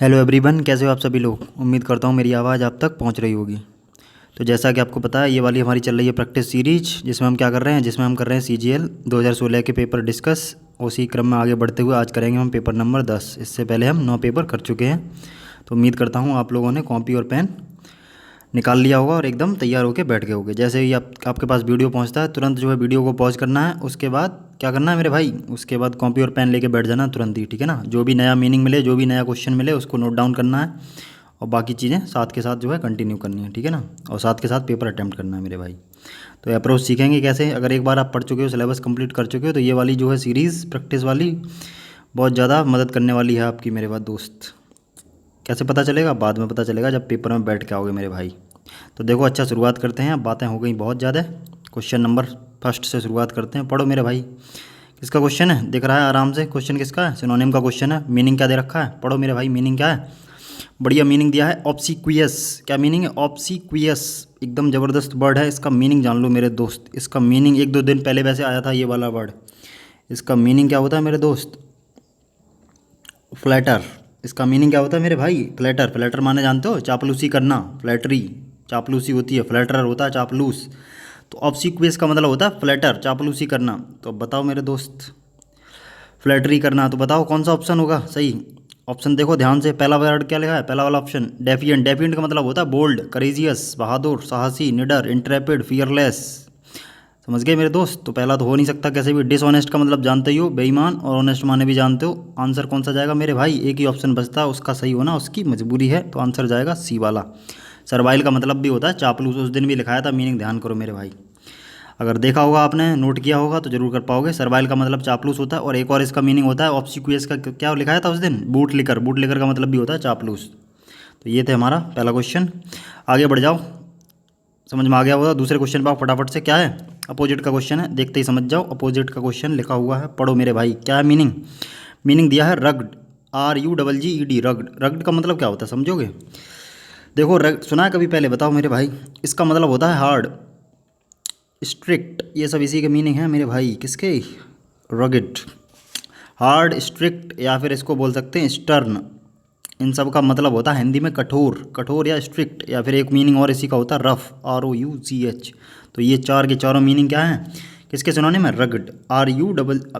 Hello everyone, कैसे हो आप सभी लोग। उम्मीद करता हूँ मेरी आवाज़ आप तक पहुँच रही होगी। तो जैसा कि आपको पता है, ये वाली हमारी चल रही है प्रैक्टिस सीरीज, जिसमें हम क्या कर रहे हैं, जिसमें हम कर रहे हैं CGL 2016 के पेपर डिस्कस। उसी क्रम में आगे बढ़ते हुए आज करेंगे हम पेपर नंबर 10। इससे पहले हम 9 पेपर कर चुके हैं। तो उम्मीद करता हूँ आप लोगों ने कॉपी और पेन निकाल लिया होगा और एकदम तैयार होकर बैठ गए होगे। जैसे ही आपके पास वीडियो पहुंचता है, तुरंत जो है वीडियो को पॉज करना है। उसके बाद क्या करना है मेरे भाई, उसके बाद कॉपी और पेन लेके बैठ जाना तुरंत ही, ठीक है ना। जो भी नया मीनिंग मिले, जो भी नया क्वेश्चन मिले, उसको नोट डाउन करना है और बाकी चीज़ें साथ के साथ जो है कंटिन्यू करनी है, ठीक है ना। और साथ के साथ पेपर अटैम्प्ट करना है मेरे भाई। तो अप्रोच सीखेंगे कैसे। अगर एक बार आप पढ़ चुके हो, सिलेबस कंप्लीट कर चुके हो, तो ये वाली जो है सीरीज़ प्रैक्टिस वाली बहुत ज़्यादा मदद करने वाली है आपकी मेरे बाद दोस्त। कैसे पता चलेगा, बाद में पता चलेगा जब पेपर में बैठ के आओगे मेरे भाई। तो देखो, अच्छा शुरुआत करते हैं। बातें हो गई बहुत ज़्यादा। क्वेश्चन नंबर फर्स्ट से शुरुआत करते हैं। पढ़ो मेरे भाई। किसका क्वेश्चन है, दिख रहा है आराम से। क्वेश्चन किसका है, सिनोनिम का क्वेश्चन है। मीनिंग क्या दे रखा है, पढ़ो मेरे भाई। मीनिंग क्या है, बढ़िया मीनिंग दिया है, ऑब्सीक्वियस। क्या मीनिंग है, ऑब्सीक्वियस। एकदम ज़बरदस्त वर्ड है। इसका मीनिंग जान लो मेरे दोस्त। इसका मीनिंग 1-2 दिन पहले वैसे आया था ये वाला वर्ड। इसका मीनिंग क्या होता है मेरे दोस्त, फ्लैटर। इसका मीनिंग क्या होता है मेरे भाई, फ्लैटर। फ्लैटर माने जानते हो, चापलूसी करना। फ्लैटरी चापलूसी होती है, फ्लैटरर होता है चापलूस। तो ऑब्सीक्वियस का मतलब होता है फ्लैटर, चापलूसी करना। तो अब बताओ मेरे दोस्त, फ्लैटरी करना, तो बताओ कौन सा ऑप्शन होगा सही। ऑप्शन देखो ध्यान से। पहला वर्ड क्या लिखा है, पहला वाला ऑप्शन डेफिएंट। डेफिएंट का मतलब होता है बोल्ड, करेजियस, बहादुर, साहसी, निडर, इंट्रेपिड, फियरलेस। समझ गए मेरे दोस्त। तो पहला तो हो नहीं सकता कैसे भी। डिसऑनेस्ट का मतलब जानते ही हो, बेईमान, और ऑनेस्ट माने भी जानते हो। आंसर कौन सा जाएगा मेरे भाई, एक ही ऑप्शन बचता है उसका सही होना, उसकी मजबूरी है। तो आंसर जाएगा सी वाला। सर्वाइल का मतलब भी होता है चापलूस। उस दिन भी लिखाया था, मीनिंग ध्यान करो मेरे भाई। अगर देखा होगा आपने, नोट किया होगा तो जरूर कर पाओगे। सर्वाइल का मतलब चापलूस होता है। और एक और इसका मीनिंग होता है ऑब्सिक्वियस का। क्या लिखाया था उस दिन, बूट लिकर। बूट लिकर का मतलब भी होता है चापलूस। तो ये थे हमारा पहला क्वेश्चन। आगे बढ़ जाओ, समझ में आ गया होगा। दूसरे क्वेश्चन पर फटाफट से, क्या है, अपोजिट का क्वेश्चन है, देखते ही समझ जाओ। अपोजिट का क्वेश्चन लिखा हुआ है, पढ़ो मेरे भाई। क्या है मीनिंग, मीनिंग दिया है रग्ड, RUGGED। रग्ड, रग्ड का मतलब क्या होता है समझोगे। देखो रग्ड सुना है कभी पहले, बताओ मेरे भाई। इसका मतलब होता है हार्ड, स्ट्रिक्ट। ये सब इसी के मीनिंग है मेरे भाई, किसके, रगिड, हार्ड, स्ट्रिक्ट, या फिर इसको बोल सकते हैं स्टर्न। इन सब का मतलब होता है हिंदी में कठोर, कठोर या स्ट्रिक्ट। या फिर एक मीनिंग और इसी का होता है रफ, ROUGH। तो ये चार के चारों मीनिंग क्या हैं, किसके सिनोनिम है, रगड,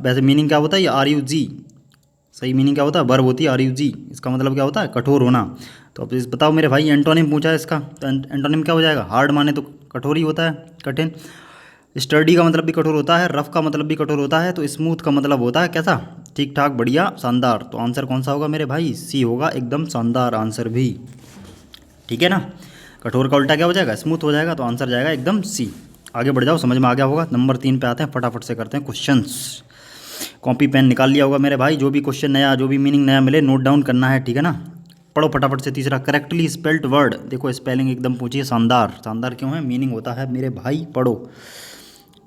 वैसे मीनिंग क्या होता है, ये RUG। सही मीनिंग क्या होता है, वर्ब होती है RUG। इसका मतलब क्या होता है, कठोर होना। तो अब इस बताओ मेरे भाई, एंटोनिम पूछा है इसका, तो एंटोनिम क्या हो जाएगा। हार्ड माने तो कठोर ही होता है, कठिन। स्टर्डी का मतलब भी कठोर होता है, रफ का मतलब भी कठोर होता है। तो स्मूथ का मतलब होता है कैसा, ठीक ठाक, बढ़िया, शानदार। तो आंसर कौन सा होगा मेरे भाई, सी होगा, एकदम शानदार आंसर भी, ठीक है ना। कठोर का उल्टा क्या हो जाएगा, स्मूथ हो जाएगा। तो आंसर जाएगा एकदम सी। आगे बढ़ जाओ, समझ में आ गया होगा। नंबर 3 पे आते हैं, फटाफट से करते हैं क्वेश्चंस। कॉपी पेन निकाल लिया होगा मेरे भाई। जो भी क्वेश्चन नया, जो भी मीनिंग नया मिले, नोट डाउन करना है, ठीक है ना। पढ़ो फटाफट से। तीसरा, करेक्टली स्पेल्ड वर्ड। देखो स्पेलिंग एकदम पूछिए, शानदार। शानदार क्यों है, मीनिंग होता है मेरे भाई, पढ़ो।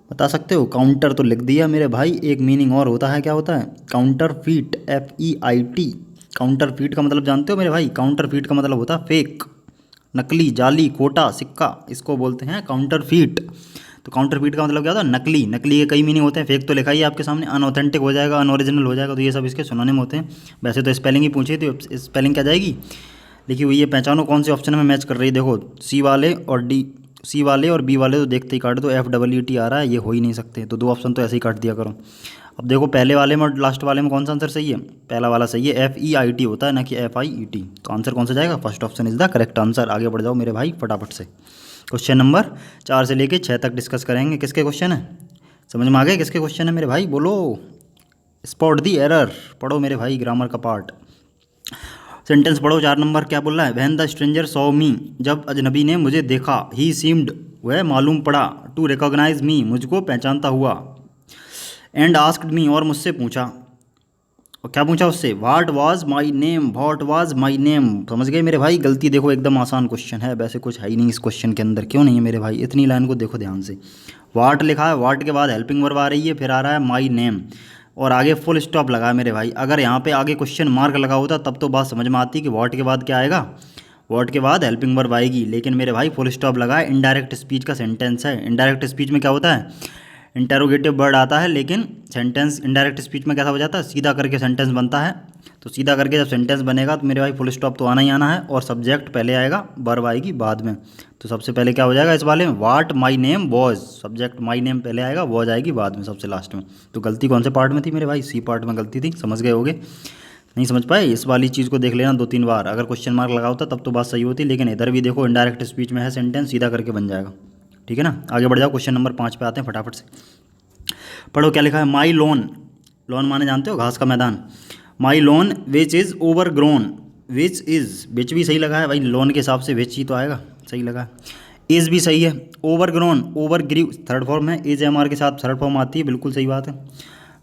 बता सकते हो, काउंटर तो लिख दिया मेरे भाई। एक मीनिंग और होता है, क्या होता है, counter feet, FEIT। Counter feet का मतलब जानते हो मेरे भाई, काउंटर फीट का मतलब होता है फेक, नकली, जाली, खोटा, सिक्का। इसको बोलते हैं काउंटर फीट। तो काउंटर फीट का मतलब क्या होता है, नकली। नकली के कई मीनिंग होते हैं। फेक तो लिखा ही है आपके सामने, अनऑथेंटिक हो जाएगा, अनओरिजिनल हो जाएगा। तो ये सब इसके सिनोनिम होते हैं। वैसे तो स्पेलिंग ही पूछी थी, स्पेलिंग क्या जाएगी, लिखी हुई है। पहचानो कौन से ऑप्शन में मैच कर रही है। देखो सी वाले और बी वाले तो देखते ही काट दो। FEET आ रहा है, ये हो ही नहीं सकते। तो 2 ऑप्शन तो ऐसे ही काट दिया करो। अब देखो पहले वाले में और लास्ट वाले में कौन सा आंसर सही है, पहला वाला सही है। FEIT होता है ना कि FIET। तो आंसर कौन सा जाएगा, first option is the correct answer. आगे बढ़ जाओ मेरे भाई फटाफट से। क्वेश्चन नंबर 4 से लेके 6 तक डिस्कस करेंगे। किसके क्वेश्चन है, समझ में आ गए किसके क्वेश्चन है मेरे भाई, बोलो। स्पॉट दी एरर, पढ़ो मेरे भाई ग्रामर का पार्ट। सेंटेंस पढ़ो 4 नंबर, क्या बोल रहा है। When the stranger saw me, जब अजनबी ने मुझे देखा। ही सीम्ड, वह मालूम पड़ा। टू रिकॉग्नाइज मी, मुझको पहचानता हुआ। एंड आस्क्ड मी, और मुझसे पूछा। और क्या पूछा उससे, what was my name, what was my name. समझ गए मेरे भाई। गलती देखो, एकदम आसान क्वेश्चन है, वैसे कुछ है ही नहीं इस क्वेश्चन के अंदर। क्यों नहीं है मेरे भाई, इतनी लाइन को देखो ध्यान से। वाट लिखा है, वाट के बाद हेल्पिंग वर्ब आ रही है, फिर आ रहा है माई नेम, और आगे फुल स्टॉप लगा है मेरे भाई। अगर यहाँ पे आगे क्वेश्चन मार्क लगा होता तब तो बात समझ में आती कि व्हाट के बाद क्या आएगा, व्हाट के बाद हेल्पिंग वर्ब आएगी। लेकिन मेरे भाई फुल स्टॉप लगा है, इनडायरेक्ट स्पीच का सेंटेंस है। इनडायरेक्ट स्पीच में क्या होता है, इंटेरोगेटिव वर्ड आता है, लेकिन सेंटेंस इनडायरेक्ट स्पीच में कैसा हो जाता है, सीधा करके सेंटेंस बनता है। तो सीधा करके जब सेंटेंस बनेगा तो मेरे भाई फुल स्टॉप तो आना ही आना है, और सब्जेक्ट पहले आएगा, वर्ब आएगी बाद में। तो सबसे पहले क्या हो जाएगा इस वाले में, what my name was, subject my name पहले आएगा, वॉज आएगी बाद में सबसे लास्ट में। तो गलती कौन से पार्ट में थी मेरे भाई, सी पार्ट में गलती थी, समझ गए होगे। नहीं समझ पाए, इस वाली चीज़ को देख लेना 2-3 बार, अगर क्वेश्चन मार्क लगा होता तब तो बात सही होती, लेकिन इधर भी देखो इनडायरेक्ट स्पीच में है सेंटेंस, सीधा करके बन जाएगा। ठीक है ना, आगे बढ़ जाओ, क्वेश्चन नंबर 5 पे आते हैं फटाफट से। पढ़ो क्या लिखा है, माई लॉन, लॉन माने जानते हो घास का मैदान, my lawn which is overgrown, which भी सही लगा है भाई, लॉन के हिसाब से विच ही तो आएगा, सही लगा है। इज़ भी सही है, overgrown, overgrew third form है, इज एम आर के साथ थर्ड फॉर्म आती है, बिल्कुल सही बात है।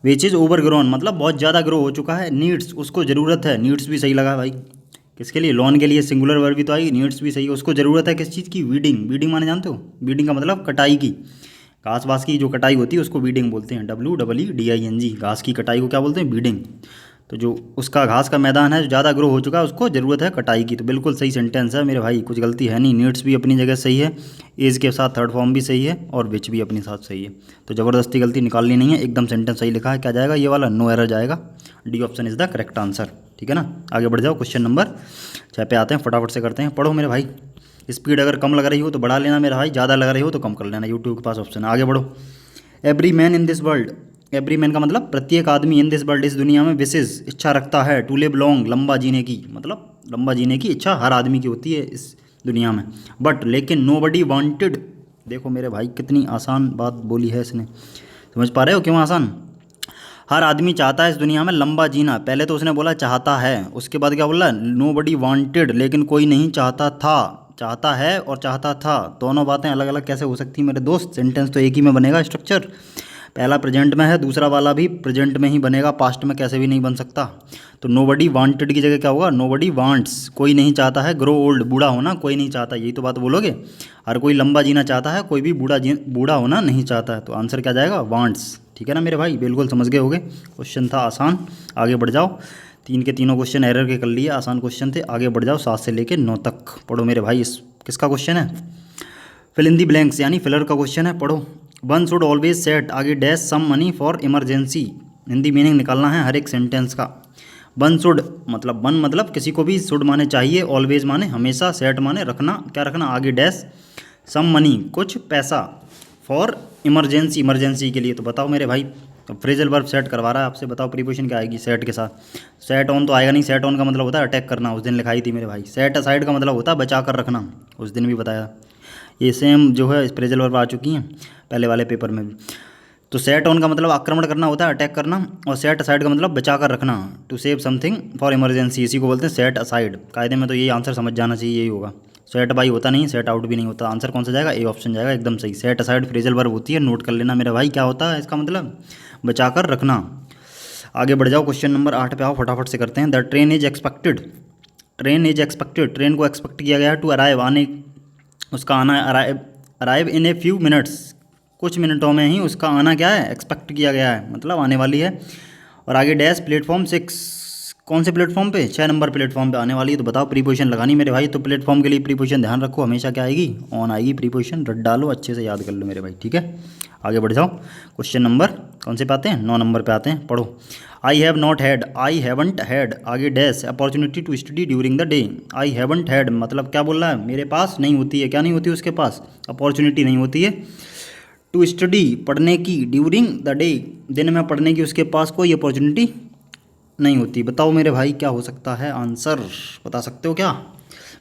विच इज़ ओवर ग्रोन मतलब बहुत ज़्यादा ग्रो हो चुका है, नीड्स उसको ज़रूरत है, नीड्स भी सही लगा भाई, किसके लिए, लॉन के लिए, सिंगुलर वर्ब भी तो आई, नीड्स भी सही है, उसको ज़रूरत है किस चीज़ की, वीडिंग, वीडिंग माने जानते हो, वीडिंग का मतलब कटाई की, घास वास की जो कटाई होती है उसको वीडिंग बोलते हैं, WEEDING, घास की कटाई को क्या बोलते हैं, वीडिंग। तो जो उसका घास का मैदान है जो ज़्यादा ग्रो हो चुका है उसको ज़रूरत है कटाई की, तो बिल्कुल सही सेंटेंस है मेरे भाई, कुछ गलती है नहीं, नीड्स भी अपनी जगह सही है, एज के साथ थर्ड फॉर्म भी सही है, और विच भी अपने साथ सही है, तो ज़बरदस्ती गलती निकालनी नहीं है, एकदम सेंटेंस सही लिखा है, क्या जाएगा ये वाला, नो एरर जाएगा, D option is the correct answer. ठीक है ना, आगे बढ़ जाओ, क्वेश्चन नंबर 6 पे आते हैं, फटाफट से करते हैं, पढ़ो मेरे भाई। स्पीड अगर कम लग रही हो तो बढ़ा लेना मेरा भाई, ज़्यादा लग रही हो तो कम कर लेना, यूट्यूब के पास ऑप्शन है, आगे बढ़ो। Every man in this world, every man का मतलब प्रत्येक आदमी, इन दिस वर्ल्ड इस दुनिया में, विशेष इच्छा रखता है, टू लिव लॉन्ग लंबा जीने की, मतलब लंबा जीने की इच्छा हर आदमी की होती है इस दुनिया में, बट लेकिन नो बडी वांटेड, देखो मेरे भाई कितनी आसान बात बोली है इसने, समझ पा रहे हो क्यों आसान, हर आदमी चाहता है इस दुनिया में लंबा जीना, पहले तो उसने बोला चाहता है, उसके बाद क्या बोला, नो बडी वांटेड, लेकिन कोई नहीं चाहता था, चाहता है और चाहता था, दोनों बातें अलग अलग कैसे हो सकती हैं मेरे दोस्त, सेंटेंस तो एक ही में बनेगा, स्ट्रक्चर पहला प्रेजेंट में है, दूसरा वाला भी प्रेजेंट में ही बनेगा, पास्ट में कैसे भी नहीं बन सकता। तो नोबडी वांटेड की जगह क्या होगा, नोबडी वांट्स, कोई नहीं चाहता है, ग्रो ओल्ड बूढ़ा होना कोई नहीं चाहता, यही तो बात बोलोगे, हर कोई लंबा जीना चाहता है, कोई भी बूढ़ा होना नहीं चाहता है, तो आंसर क्या जाएगा, वांट्स। ठीक है ना मेरे भाई, बिल्कुल समझ गए होगे, क्वेश्चन था आसान, आगे बढ़ जाओ, 3 के 3 क्वेश्चन एरर के कर लिए, आसान क्वेश्चन थे, आगे बढ़ जाओ 7 से लेके 9 तक, पढ़ो मेरे भाई। इस किसका क्वेश्चन है, फिल इन दी ब्लैंक्स यानी फिलर का क्वेश्चन है, पढ़ो। वन शुड ऑलवेज सेट, आगे dash some money for emergency, Hindi meaning निकालना है हर एक सेंटेंस का। वन शुड मतलब वन मतलब किसी को भी, शुड माने चाहिए, ऑलवेज माने हमेशा, सेट माने रखना, क्या रखना, आगे डैश सम मनी कुछ पैसा, फॉर इमरजेंसी इमरजेंसी के लिए, तो बताओ मेरे भाई, तो फ्रेजल वर्ब सेट करवा रहा है आपसे, बताओ प्रीपोजिशन क्या आएगी सेट के साथ, सेट ऑन तो आएगा नहीं, सेट ऑन का मतलब होता है अटैक करना, उस दिन लिखाई थी मेरे भाई, सेट असाइड का मतलब होता है बचा कर रखना, उस दिन भी बताया, ये सेम जो है फ्रेजल वर्ब आ चुकी हैं पहले वाले पेपर में भी। तो सेट ऑन का मतलब आक्रमण करना होता है, अटैक करना, और सेट असाइड का मतलब बचा कर रखना, to save something for emergency, इसी को बोलते हैं सेट असाइड, कायदे में तो यही आंसर समझ जाना चाहिए, यही होगा, सेट बाई होता नहीं, सेट आउट भी नहीं होता, आंसर कौन सा जाएगा, ए ऑप्शन जाएगा, एकदम सही, सेट असाइड फ्रेजल वर्ब होती है, नोट कर लेना मेरा भाई, क्या होता है इसका मतलब, बचा कर रखना। आगे बढ़ जाओ, क्वेश्चन नंबर 8 पे आओ, फटाफट से करते हैं। The train is expected, train is expected, train को एक्सपेक्ट किया गया है, टू अराइव आने, उसका आना, arrive in a few minutes, कुछ मिनटों में ही उसका आना क्या है, एक्सपेक्ट किया गया है, मतलब आने वाली है। और आगे डैश प्लेटफॉर्म 6, कौन से प्लेटफॉर्म पे, 6 नंबर प्लेटफॉर्म पे आने वाली है, तो बताओ प्रीपोजिशन लगानी मेरे भाई, तो प्लेटफॉर्म के लिए प्रीपोजिशन ध्यान रखो, हमेशा क्या आएगी, ऑन आएगी, प्रीपोजिशन रट डालो, अच्छे से याद कर लो मेरे भाई, ठीक है। आगे बढ़ जाओ, क्वेश्चन नंबर कौन से पे आते हैं, 9 नंबर पे आते हैं, पढ़ो। I have not had, I haven't had, आगे dash opportunity to study during the day, I haven't had मतलब क्या बोल रहा है, मेरे पास नहीं होती है, क्या नहीं होती उसके पास, अपॉर्चुनिटी नहीं होती है, टू स्टडी पढ़ने की, ड्यूरिंग द डे दिन में पढ़ने की उसके पास कोई अपॉर्चुनिटी नहीं होती। बताओ मेरे भाई क्या हो सकता है आंसर, बता सकते हो क्या,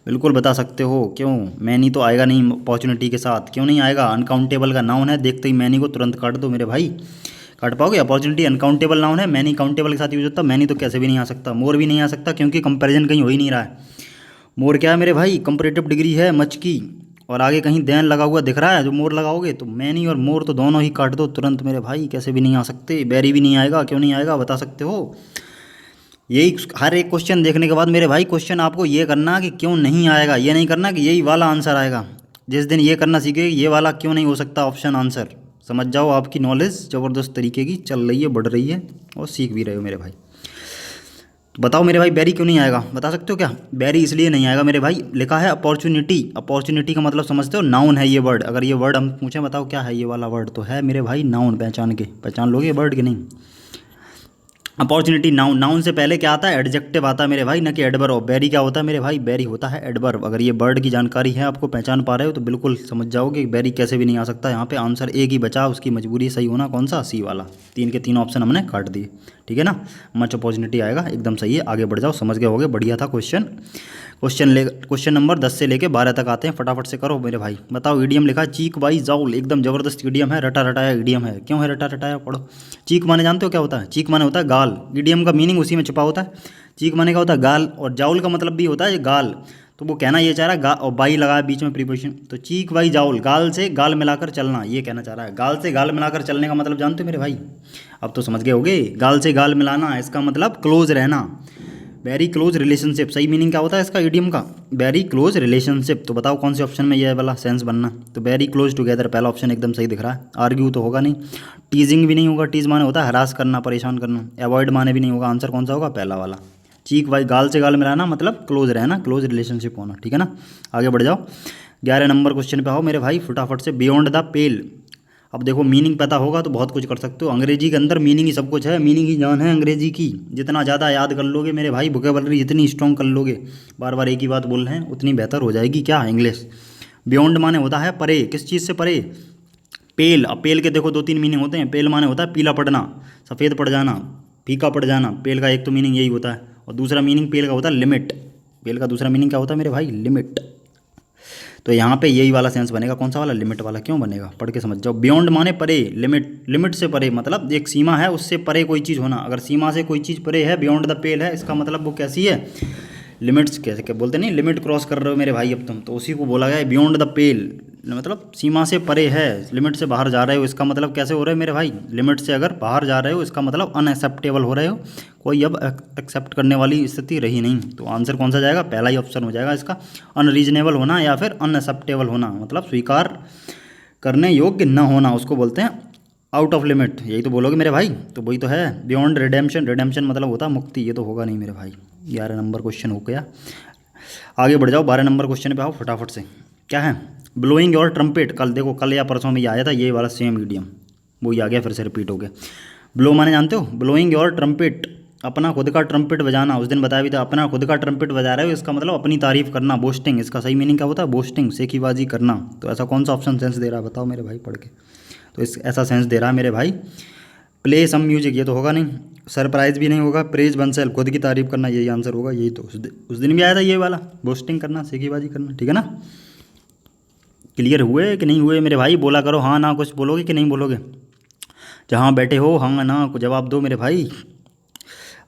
बिल्कुल बता सकते हो, क्यों, मैनी तो आएगा नहीं अपॉर्चुनिटी के साथ, क्यों नहीं आएगा, अनकाउंटेबल का नाउन है, देखते ही मैनी को तुरंत काट दो मेरे भाई, काट पाओगे, अपॉर्चुनिटी अनकाउंटेबल नाउन है, मैनी काउंटेबल के साथ यूज होता है, मैनी तो कैसे भी नहीं आ सकता, मोर भी नहीं आ सकता, क्योंकि कंपैरिजन कहीं हो ही नहीं रहा है, मोर क्या है मेरे भाई, कंपैरेटिव डिग्री है मच की, और आगे कहीं देन लगा हुआ दिख रहा है जो मोर लगाओगे, तो मैनी और मोर तो दोनों ही काट दो तुरंत मेरे भाई, कैसे भी नहीं आ सकते, बैरी भी नहीं आएगा, क्यों नहीं आएगा बता सकते हो। यही हर एक क्वेश्चन देखने के बाद मेरे भाई क्वेश्चन आपको ये करना कि क्यों नहीं आएगा, ये नहीं करना कि यही वाला आंसर आएगा, जिस दिन ये करना सीखे ये वाला क्यों नहीं हो सकता ऑप्शन आंसर, समझ जाओ आपकी नॉलेज ज़बरदस्त तरीके की चल रही है, बढ़ रही है, और सीख भी रहे हो मेरे भाई। तो बताओ मेरे भाई बैरी क्यों नहीं आएगा, बता सकते हो क्या, बैरी इसलिए नहीं आएगा मेरे भाई, लिखा है अपॉर्चुनिटी, अपॉर्चुनिटी का मतलब समझते हो, नाउन है ये वर्ड, अगर ये वर्ड हम पूछें बताओ क्या है ये वाला वर्ड, तो है मेरे भाई नाउन, पहचान लोगे ये वर्ड कि नहीं, अपॉर्चुनिटी नाउन, नाउन से पहले क्या आता है, एडजेक्टिव आता है मेरे भाई, न कि एडवर्ब। बैरी क्या होता है मेरे भाई, बैरी होता है एडवर्ब। अगर ये वर्ड की जानकारी है, आपको पहचान पा रहे हो, तो बिल्कुल समझ जाओगे कि बैरी कैसे भी नहीं आ सकता। यहाँ पे आंसर एक ही बचा, उसकी मजबूरी सही होना, कौन सा, सी वाला। तीन के तीन ऑप्शन हमने काट दिए, ठीक है ना। मच अपॉर्चुनिटी आएगा, एकदम सही है। आगे बढ़ जाओ, समझ गए होगे, बढ़िया था क्वेश्चन। क्वेश्चन नंबर 10 से लेके 12 तक आते हैं, फटाफट से करो मेरे भाई। बताओ, ईडियम लिखा है चीक बाई जाउल, एकदम जबरदस्त ईडियम है, रटा रटाया ईडियम है। क्यों है रटा रटाया, पढ़ो। चीक माने जानते हो क्या होता है, चीक माने होता है गाल। ईडियम का मीनिंग उसी में छुपा होता है। चीक माने का होता है गाल, और जाउल का मतलब भी होता है ये गाल। तो वो कहना ये चाह रहा है और बाई लगाया बीच में प्रीपोजिशन, तो चीक बाई जाउल, गाल से गाल मिलाकर चलना, ये कहना चाह रहा है। गाल से गाल मिलाकर चलने का मतलब जानते हो मेरे भाई, अब तो समझ गए होगे। गाल से गाल मिलाना, इसका मतलब क्लोज रहना, वेरी क्लोज रिलेशनशिप। सही मीनिंग क्या होता है इसका, ईडियम का, वेरी क्लोज रिलेशनशिप। तो बताओ कौन से ऑप्शन में ये वाला सेंस बनना, तो वेरी क्लोज टुगेदर, पहला ऑप्शन एकदम सही दिख रहा है। आर्ग्यू तो होगा नहीं, टीजिंग भी नहीं होगा, टीज माने होता है हरास करना, परेशान करना। अवॉइड माने भी नहीं होगा, आंसर कौन सा होगा, पहला वाला। चीक वाई, गाल से गाल मिलाना मतलब क्लोज रहना, क्लोज रिलेशनशिप होना, ठीक है ना। आगे बढ़ जाओ, 11 नंबर क्वेश्चन पे आओ मेरे भाई फटाफट से। बियॉन्ड द पेल, अब देखो मीनिंग पता होगा तो बहुत कुछ कर सकते हो। अंग्रेजी के अंदर मीनिंग ही सब कुछ है, मीनिंग ही जान है अंग्रेजी की। जितना ज़्यादा याद कर लोगे मेरे भाई, वोकैबुलरी जितनी स्ट्रॉन्ग कर लोगे, बार बार एक ही बात बोल रहे हैं, उतनी बेहतर हो जाएगी क्या, इंग्लिश। बियॉन्ड माने होता है परे, किस चीज़ से परे, पेल। अब पेल के देखो दो तीन मीनिंग होते हैं। पेल माने होता है पीला पड़ना, सफ़ेद पड़ जाना, फीका पड़ जाना। पेल का एक तो मीनिंग यही होता है, और दूसरा मीनिंग पेल का होता है लिमिट। पेल का दूसरा मीनिंग क्या होता है मेरे भाई, लिमिट। तो यहाँ पे यही वाला सेंस बनेगा, कौन सा वाला, लिमिट वाला। क्यों बनेगा, पढ़ के समझ जाओ। बियॉन्ड माने परे, लिमिट, लिमिट से परे, मतलब एक सीमा है उससे परे कोई चीज़ होना। अगर सीमा से कोई चीज़ परे है, बियॉन्ड द पेल है, इसका मतलब वो कैसी है, लिमिट्स, कैसे क्या बोलते नहीं, लिमिट क्रॉस कर रहे हो मेरे भाई अब तुम, तो उसी को बोला गया है बियॉन्ड द पेल, मतलब सीमा से परे है, लिमिट से बाहर जा रहे हो। इसका मतलब कैसे हो रहे हो मेरे भाई, लिमिट से अगर बाहर जा रहे हो, इसका मतलब अनएक्सेप्टेबल हो रहे हो, कोई अब एक्सेप्ट करने वाली स्थिति रही नहीं। तो आंसर कौन सा जाएगा, पहला ही ऑप्शन हो जाएगा इसका, अनरीजनेबल होना या फिर अनएक्सेप्टेबल होना, मतलब स्वीकार करने योग्य न होना, उसको बोलते हैं आउट ऑफ लिमिट। यही तो बोलोगे मेरे भाई, तो वही तो है बियॉन्ड रिडेम्पशन। रिडेम्पशन मतलब होता है मुक्ति, ये तो होगा नहीं मेरे भाई। 11 नंबर क्वेश्चन हो गया, आगे बढ़ जाओ। 12 नंबर क्वेश्चन पे आओ फटाफट से। क्या है, ब्लोइंग योर ट्रम्पेट। कल देखो, कल या परसों में ये आया था, ये वाला सेम इडियम वो ही आ गया, फिर से रिपीट हो गया। ब्लो माने जानते हो, ब्लोइंग योर ट्रम्पेट, अपना खुद का ट्रम्पेट बजाना। उस दिन बताया भी था, अपना खुद का ट्रम्पेट बजा रहे हो, इसका मतलब अपनी तारीफ करना, बोस्टिंग। इसका सही मीनिंग क्या होता है, बोस्टिंग, सेखीबाजी करना। तो ऐसा कौन सा ऑप्शन सेंस दे रहा है, बताओ मेरे भाई पढ़ के। तो इस ऐसा सेंस दे रहा है मेरे भाई, प्ले सम म्यूजिक, ये तो होगा नहीं। सरप्राइज भी नहीं होगा। प्रेज वनसेल्फ, खुद की तारीफ करना, यही आंसर होगा। यही तो उस दिन भी आया था ये वाला, बोस्टिंग करना, सेखीबाजी करना, ठीक है ना। क्लियर हुए कि नहीं हुए मेरे भाई, बोला करो हाँ ना, कुछ बोलोगे कि नहीं बोलोगे, जहाँ बैठे हो हाँ ना को जवाब दो मेरे भाई।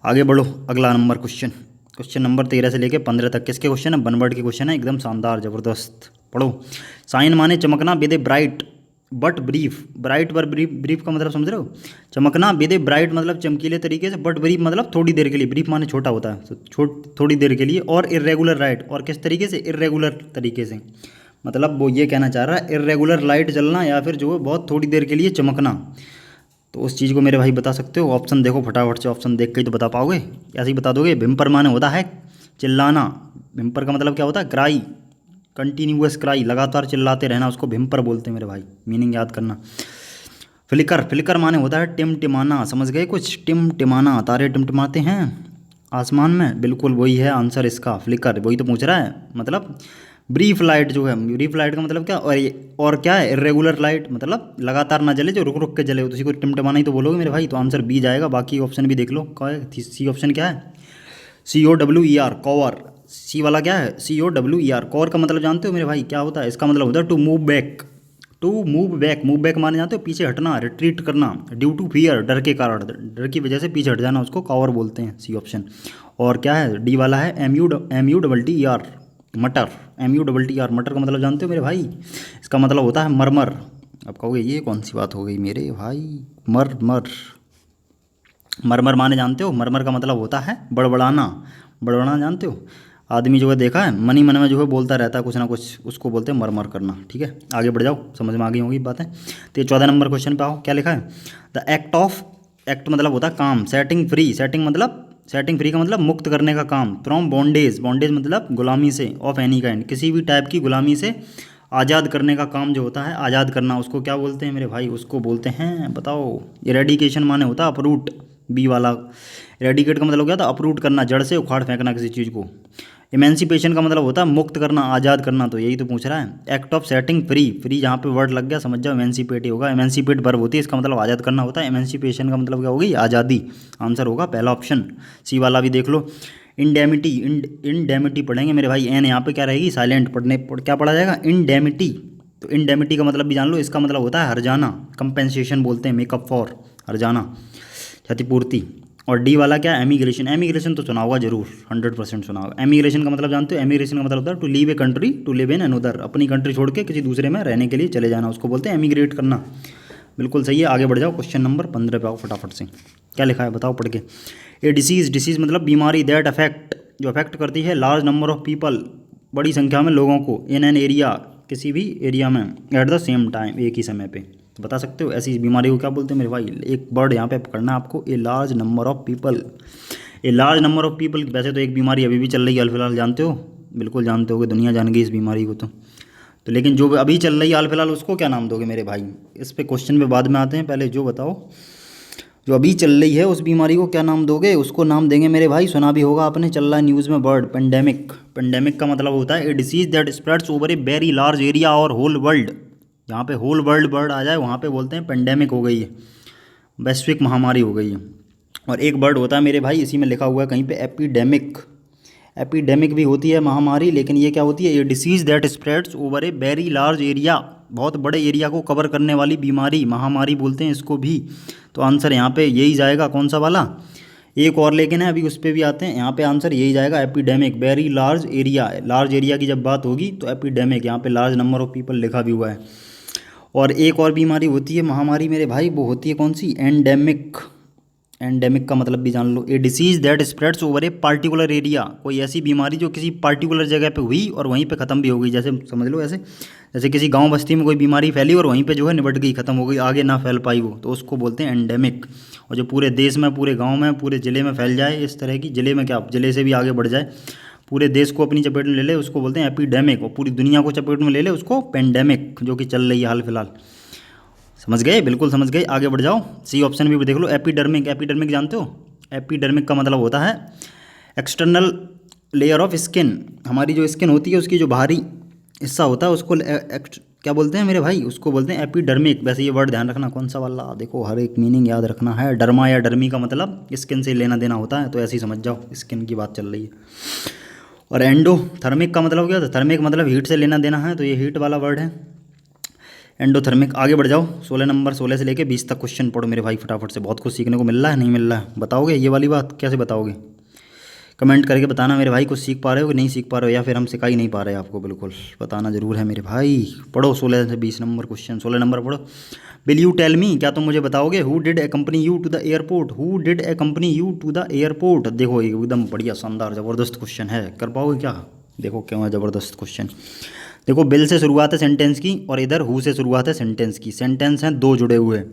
आगे बढ़ो, अगला नंबर क्वेश्चन, क्वेश्चन नंबर 13 से लेकर 15 तक किसके क्वेश्चन है, वन वर्ड के क्वेश्चन है, एकदम शानदार ज़बरदस्त। पढ़ो। साइन माने चमकना, with a bright but brief. Bright पर ब्रीफ, ब्रीफ का मतलब समझ रहे हो, चमकना, विद ए ब्राइट मतलब चमकीले तरीके से, बट ब्रीफ मतलब थोड़ी देर के लिए। ब्रीफ माने छोटा होता है, तो थोड़ी देर के लिए। और इरेगुलर लाइट, और किस तरीके से, इरेगुलर तरीके से, मतलब वो ये कहना चाह रहा है इरेगुलर लाइट जलना, या फिर जो है बहुत थोड़ी देर के लिए चमकना। तो उस चीज़ को मेरे भाई बता सकते हो। ऑप्शन देखो फटाफट से, ऑप्शन देख के ही तो बता पाओगे, ऐसे ही बता दोगे। भिम्पर माने होता है चिल्लाना। भिम्पर का मतलब क्या होता है, क्राई, कंटिन्यूअस क्राई, लगातार चिल्लाते रहना, उसको भिम्पर बोलते हैं मेरे भाई, मीनिंग याद करना। फ्लिकर, फ्लिकर माने होता है टिमटिमाना, समझ गए कुछ, टिमटिमाना, तारे टिमटिमाते हैं आसमान में, बिल्कुल वही है आंसर इसका, फ्लिकर। वही तो पूछ रहा है, मतलब ब्रीफ लाइट जो है, ब्रीफ लाइट का मतलब क्या, और क्या है, इरेगुलर लाइट, मतलब लगातार ना जले, जो रुक रुक के जले, तो उसी को टिमटिमाना ही तो बोलोगे मेरे भाई। तो आंसर बी जाएगा, बाकी ऑप्शन भी देख लो, क्या है, सी ऑप्शन क्या है, COWER, कॉवर। सी वाला क्या है, COWER, कॉवर का मतलब जानते हो मेरे भाई क्या होता है, इसका मतलब होता है to move back, to move back. Move back माने जानते हो, पीछे हटना, रिट्रीट करना, ड्यू टू फियर, डर के कारण, डर की वजह से पीछे हट जाना, उसको कॉवर बोलते हैं, सी ऑप्शन। और क्या है, डी वाला है MUER, मटर, MUER, मटर का मतलब जानते हो मेरे भाई, इसका मतलब होता है मरमर। अब कहोगे ये कौन सी बात हो गई मेरे भाई, मरमर, मरमर माने जानते हो, मरमर का मतलब होता है बड़बड़ाना, बड़बड़ाना जानते हो, आदमी जो है देखा है मनी मन में जो है बोलता रहता है कुछ ना कुछ, उसको बोलते हैं मरमर करना, ठीक है। आगे बढ़ जाओ, समझ में आ गई होगी बातें। तो ये 14 नंबर क्वेश्चन पे आओ, क्या लिखा है, द एक्ट ऑफ, एक्ट मतलब होता है काम, सेटिंग फ्री, सेटिंग मतलब, सेटिंग फ्री का मतलब मुक्त करने का काम, फ्रॉम बॉन्डेज, बॉन्डेज मतलब गुलामी से, ऑफ एनी काइंड, किसी भी टाइप की गुलामी से आज़ाद करने का काम जो होता है, आज़ाद करना, उसको क्या बोलते हैं मेरे भाई, उसको बोलते हैं, बताओ। इरेडिकेशन माने होता है अपरूट, बी वाला। रेडिकेट का मतलब हो गया था अपरूट करना, जड़ से उखाड़ फेंकना किसी चीज़ को। इमेंसिपेशन का मतलब होता है मुक्त करना, आज़ाद करना, तो यही तो पूछ रहा है। Act of setting free, free जहाँ पे वर्ड लग गया समझ जाओ इमेंसिपेट ही होगा। इमेंसिपेट वर्ब होती है, इसका मतलब आज़ाद करना होता है। इमेंसिपेशन का मतलब क्या होगी, आज़ादी। आंसर होगा पहला ऑप्शन। सी वाला भी देख लो। इंडेमिटी, इंडेमिटी पढ़ेंगे मेरे भाई, एन यहाँ पे क्या रहेगी, साइलेंट। क्या पढ़ा जाएगा, इंडेमिटी। तो इंडेमिटी का मतलब भी जान लो, इसका मतलब होता है हर्जाना। कंपेंसेशन बोलते हैं, मेकअप फॉर, हर्जाना, क्षतिपूर्ति। और डी वाला क्या, एमिग्रेशन। एमिग्रेशन तो सुना होगा जरूर, 100% सुना होगा। एमिग्रेशन का मतलब जानते हो, एमिग्रेशन का मतलब होता है to leave a country, to live in another, अपनी कंट्री छोड़ के किसी दूसरे में रहने के लिए चले जाना, उसको बोलते हैं एमिग्रेट करना। बिल्कुल सही है। आगे बढ़ जाओ, क्वेश्चन नंबर 15 पे आओ फटाफट से। क्या लिखा है बताओ पढ़ के। ए डिसीज़, डिसीज़ मतलब बीमारी, दैट अफेक्ट, जो अफेक्ट करती है लार्ज नंबर ऑफ पीपल, बड़ी संख्या में लोगों को, इन एन एरिया, किसी भी एरिया में, एट द सेम टाइम, एक ही समय पे। तो बता सकते हो ऐसी बीमारी को क्या बोलते हैं मेरे भाई। एक वर्ड यहाँ पे पकड़ना है आपको, a large number of people. A large number of people, वैसे तो एक बीमारी अभी भी चल रही है हाल फिलहाल, जानते हो, बिल्कुल जानते हो, दुनिया जान गई इस बीमारी को तो लेकिन जो अभी चल रही है हाल फिलहाल, उसको क्या नाम दोगे मेरे भाई। इस पे क्वेश्चन पे बाद में आते हैं, पहले जो बताओ, जो अभी चल रही है उस बीमारी को क्या नाम दोगे। उसको नाम देंगे मेरे भाई, सुना भी होगा आपने, चल रहा है न्यूज़ में, वर्ड पेंडेमिक। पेंडेमिक का मतलब होता है ए disease that spreads over a very large area और होल वर्ल्ड। जहाँ पे होल वर्ल्ड वर्ड आ जाए वहाँ पे बोलते हैं पेंडेमिक हो गई है, वैश्विक महामारी हो गई है। और एक वर्ड होता है मेरे भाई, इसी में लिखा हुआ है कहीं पे, एपिडेमिक। एपिडेमिक भी होती है महामारी, लेकिन ये क्या होती है, ये disease that spreads over a very large area, बहुत बड़े एरिया को कवर करने वाली बीमारी, महामारी बोलते हैं इसको भी। तो आंसर यहाँ पे यही जाएगा, कौन सा वाला। एक और लेकिन है, अभी उस पर भी आते हैं। यहाँ पे आंसर यही जाएगा, epidemic, very large area. Large area की जब बात होगी तो एपिडेमिक, यहाँ पे लार्ज नंबर ऑफ पीपल लिखा भी हुआ है। और एक और बीमारी होती है महामारी मेरे भाई, वो होती है कौन सी, एंडेमिक। एंडेमिक का मतलब भी जान लो, a disease that spreads over a particular area, कोई ऐसी बीमारी जो किसी पार्टिकुलर जगह पे हुई और वहीं पे ख़त्म भी हो गई। जैसे समझ लो ऐसे, जैसे किसी गांव बस्ती में कोई बीमारी फैली और वहीं पे जो है निबट गई, ख़त्म हो गई, आगे ना फैल पाई वो, तो उसको बोलते हैं एंडेमिक। और जो पूरे देश में, पूरे गाँव में, पूरे ज़िले में फैल जाए, इस तरह की, ज़िले में क्या, ज़िले से भी आगे बढ़ जाए, पूरे देश को अपनी चपेट में ले ले, उसको बोलते हैं एपिडेमिक। और पूरी दुनिया को चपेट में ले ले, उसको पेंडेमिक, जो कि चल रही है हाल फिलहाल। समझ गए, बिल्कुल समझ गए। आगे बढ़ जाओ, सी ऑप्शन भी देख लो, एपिडर्मिक। एपिडर्मिक जानते हो, एपिडर्मिक का मतलब होता है एक्सटर्नल लेयर ऑफ स्किन। हमारी जो स्किन होती है उसकी जो बाहरी हिस्सा होता है उसको क्या बोलते हैं मेरे भाई, उसको बोलते हैं एपिडर्मिक। वैसे ये वर्ड ध्यान रखना कौन सा वाला, देखो हर एक मीनिंग याद रखना है। डर्मा या डर्मी का मतलब स्किन से लेना देना होता है, तो ऐसे ही समझ जाओ, स्किन की बात चल रही है। और एंडोथर्मिक का मतलब क्या होता है, थर्मिक मतलब हीट से लेना देना है, तो ये हीट वाला वर्ड है, एंडोथर्मिक। आगे बढ़ जाओ, 16 नंबर, 16 से लेके 20 तक क्वेश्चन पढ़ो मेरे भाई फटाफट से। बहुत कुछ सीखने को मिल रहा है, नहीं मिल रहा है, बताओगे ये वाली बात, कैसे बताओगे, कमेंट करके बताना मेरे भाई, कुछ सीख पा रहे हो कि नहीं सीख पा रहे हो, या फिर हम सिखा ही नहीं पा रहे आपको, बिल्कुल बताना जरूर है मेरे भाई। पढ़ो 16 से 20 नंबर क्वेश्चन, 16 नंबर पढ़ो। विल यू टेल मी, क्या तुम मुझे बताओगे, who did accompany you to the airport, who did accompany you to the airport. देखो एकदम बढ़िया शानदार ज़बरदस्त क्वेश्चन है, कर पाओगे क्या, देखो क्यों है ज़बरदस्त क्वेश्चन। देखो बिल से शुरुआत है सेंटेंस की, और इधर हु से शुरुआत है सेंटेंस की। सेंटेंस हैं दो जुड़े हुए।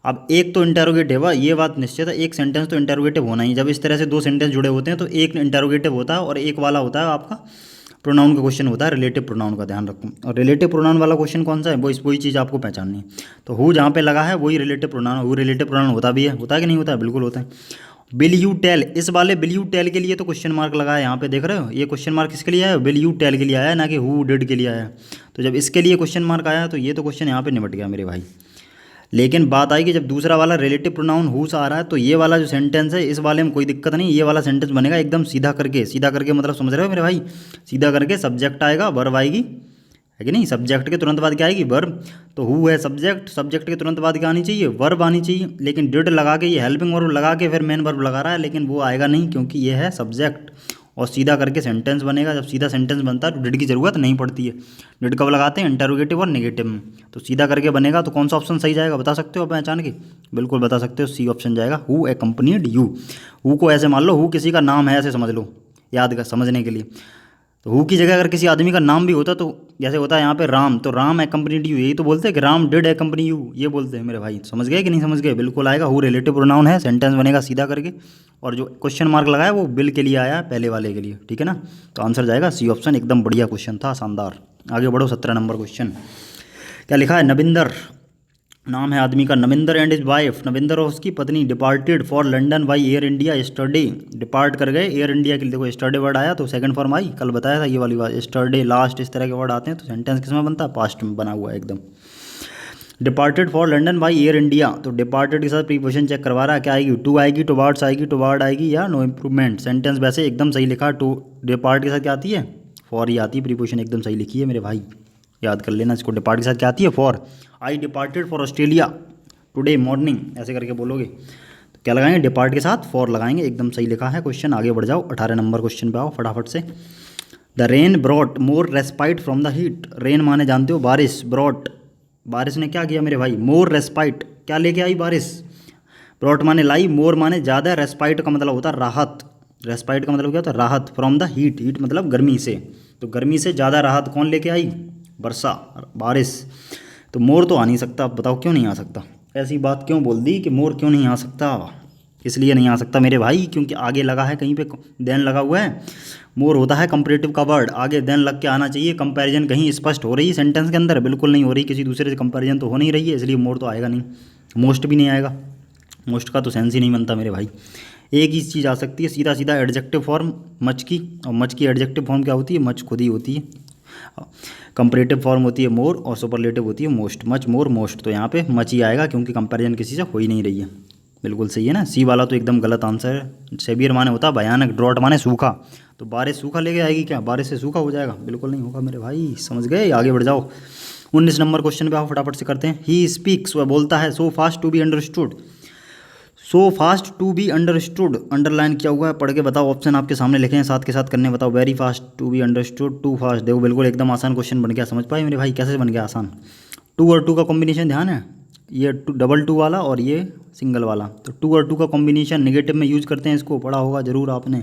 अब एक तो इंटेरोगेटिव है, ये बात निश्चित है, एक सेंटेंस तो इंटेरोगेटिव होना ही। जब इस तरह से दो सेंटेंस जुड़े होते हैं तो एक इंटेरोगेटिव होता है और एक वाला होता है आपका प्रोनाउन का क्वेश्चन होता है, रिलेटिव प्रोनाउन का, ध्यान रखो। और रिलेटिव प्रोनाउन वाला क्वेश्चन कौन सा है, वही चीज़ आपको पहचाननी है। तो हु जहाँ पे लगा है वही relative pronoun, who relative pronoun होता भी है, होता है कि नहीं होता है, बिल्कुल होता है। विल यू टेल, इस वाले विल यू टेल के लिए तो क्वेश्चन मार्क लगा है यहाँ पे, देख रहे हो, ये क्वेश्चन मार्क किसके लिए आया है, विल यू टेल के लिए आया है, ना कि हु डिड के लिए आया है। तो जब इसके लिए क्वेश्चन मार्क आया तो ये तो क्वेश्चन यहाँ पे निपट गया मेरे भाई। लेकिन बात आई कि जब दूसरा वाला रिलेटिव प्रोनाउन हु से आ रहा है, तो ये वाला जो सेंटेंस है इस वाले में कोई दिक्कत नहीं, ये वाला सेंटेंस बनेगा एकदम सीधा करके। सीधा करके मतलब समझ रहे हो मेरे भाई, सीधा करके सब्जेक्ट आएगा, वर्ब आएगी, है कि नहीं, सब्जेक्ट के तुरंत बाद क्या आएगी, वर्ब। तो हु है सब्जेक्ट, सब्जेक्ट के तुरंत बाद क्या आनी चाहिए, वर्ब आनी चाहिए। लेकिन डिड लगा के, ये हेल्पिंग वर्ब लगा के फिर मेन वर्ब लगा रहा है, लेकिन वो आएगा नहीं क्योंकि ये है सब्जेक्ट। और सीधा करके सेंटेंस बनेगा। जब सीधा सेंटेंस बनता है तो डिड की ज़रूरत नहीं पड़ती है। डिड कब लगाते हैं, इंटरोगेटिव और नेगेटिव में। तो सीधा करके बनेगा, तो कौन सा ऑप्शन सही जाएगा, बता सकते हो पहचान के, बिल्कुल बता सकते हो, सी ऑप्शन जाएगा, who accompanied you. Who co ऐसे मान लो, हु किसी का नाम है, ऐसे समझ लो, याद कर समझने के लिए। तो हु की जगह अगर किसी आदमी का नाम भी होता, तो जैसे होता है यहाँ पे राम, तो राम एकम्पनीड यू, यही तो बोलते हैं कि राम डिड एकम्पनी यू, ये बोलते हैं मेरे भाई। समझ गए कि नहीं समझ गए, बिल्कुल आएगा, हु रिलेटिव प्रोनाउन है, सेंटेंस बनेगा सीधा करके। और जो क्वेश्चन मार्क लगाया वो बिल के लिए आया है, पहले वाले के लिए, ठीक है ना। तो आंसर जाएगा सी ऑप्शन, एकदम बढ़िया क्वेश्चन था, शानदार। आगे बढ़ो, 17 नंबर क्वेश्चन। क्या लिखा है, नबिंदर नाम है आदमी का Navinder and is wife, Navinder और उसकी पत्नी departed for London by air India yesterday, depart कर गए एयर इंडिया के लिए। देखो यस्टरडे वर्ड आया तो सेकंड फॉर्म आई, कल बताया था ये वाली बात, यस्टरडे लास्ट इस तरह के वर्ड आते हैं तो सेंटेंस किस में बनता है, पास्ट में बना हुआ है एकदम। Departed for London by air India, तो डिपार्टेड के साथ प्रीपोजिशन चेक करवा रहा है, क्या आएगी, टू आएगी, टुवार्ड्स आएगी, टुवार्ड आएगी या नो इम्प्रूवमेंट। सेंटेंस वैसे एकदम सही लिखा, टू डिपार्ट के साथ क्या आती है, फॉर ही आती है, प्रीपोजिशन एकदम सही लिखी है मेरे भाई, याद कर लेना इसको। डिपार्ट के साथ क्या आती है, for. I departed for Australia today morning, ऐसे करके बोलोगे तो क्या लगाएंगे, डिपार्ट के साथ फॉर लगाएंगे, एकदम सही लिखा है क्वेश्चन। आगे बढ़ जाओ, 18 नंबर क्वेश्चन पे आओ फटाफट से। The rain brought more respite from the heat, rain माने जानते हो बारिश, ब्रॉट बारिश ने क्या किया मेरे भाई, मोर रेस्पाइट क्या लेके आई बारिश, ब्रॉट माने लाई, मोर माने ज़्यादा, रेस्पाइट का मतलब होता है राहत, रेस्पाइट का मतलब क्या होता है, राहत, फ्रॉम द हीट, हीट मतलब गर्मी से, तो गर्मी से ज़्यादा राहत कौन लेके आई, वर्षा, बारिश। तो मोर तो आ नहीं सकता, आप बताओ क्यों नहीं आ सकता, ऐसी बात क्यों बोल दी कि मोर क्यों नहीं आ सकता, इसलिए नहीं आ सकता मेरे भाई क्योंकि आगे लगा है कहीं पे देन लगा हुआ है, मोर होता है कंपैरेटिव का वर्ड, आगे देन लग के आना चाहिए, कंपैरिजन कहीं स्पष्ट हो रही है सेंटेंस के अंदर, बिल्कुल नहीं हो रही, किसी दूसरे से कंपैरिजन तो हो नहीं रही है, इसलिए मोर तो आएगा नहीं, मोस्ट भी नहीं आएगा, मोस्ट का तो सेंस ही नहीं बनता मेरे भाई। एक ही चीज़ आ सकती है सीधा सीधा एडजेक्टिव फॉर्म मच की, और मच की एडजेक्टिव फॉर्म क्या होती है, मच खुद ही होती है, कंपैरेटिव फॉर्म होती है मोर और सुपरलेटिव होती है मोस्ट, मच मोर मोस्ट, तो यहाँ पे मच ही आएगा क्योंकि कंपैरिजन किसी से हो ही नहीं रही है, बिल्कुल सही है ना। सी वाला तो एकदम गलत आंसर है, सेवियर माने होता है भयानक, ड्रॉट माने सूखा, तो बारिश सूखा लेके आएगी क्या, बारिश से सूखा हो जाएगा, बिल्कुल नहीं होगा मेरे भाई, समझ गए। आगे बढ़ जाओ, 19 नंबर क्वेश्चन पे आओ फटाफट से करते हैं। ही स्पीक्स, वह बोलता है, so fast to be understood, so fast to be understood, underline किया हुआ है, पढ़ के बताओ, ऑप्शन आपके सामने लिखे हैं, साथ के साथ करने बताओ। Very fast, to be understood, too fast, देखो बिल्कुल एकदम आसान क्वेश्चन बन गया, समझ पाए मेरे भाई कैसे बन गया आसान। टू और टू का कॉम्बिनेशन ध्यान है, ये डबल टू वाला और ये सिंगल वाला, तो टू और टू का कॉम्बिनेशन नेगेटिव में यूज़ करते हैं, इसको पढ़ा होगा जरूर आपने,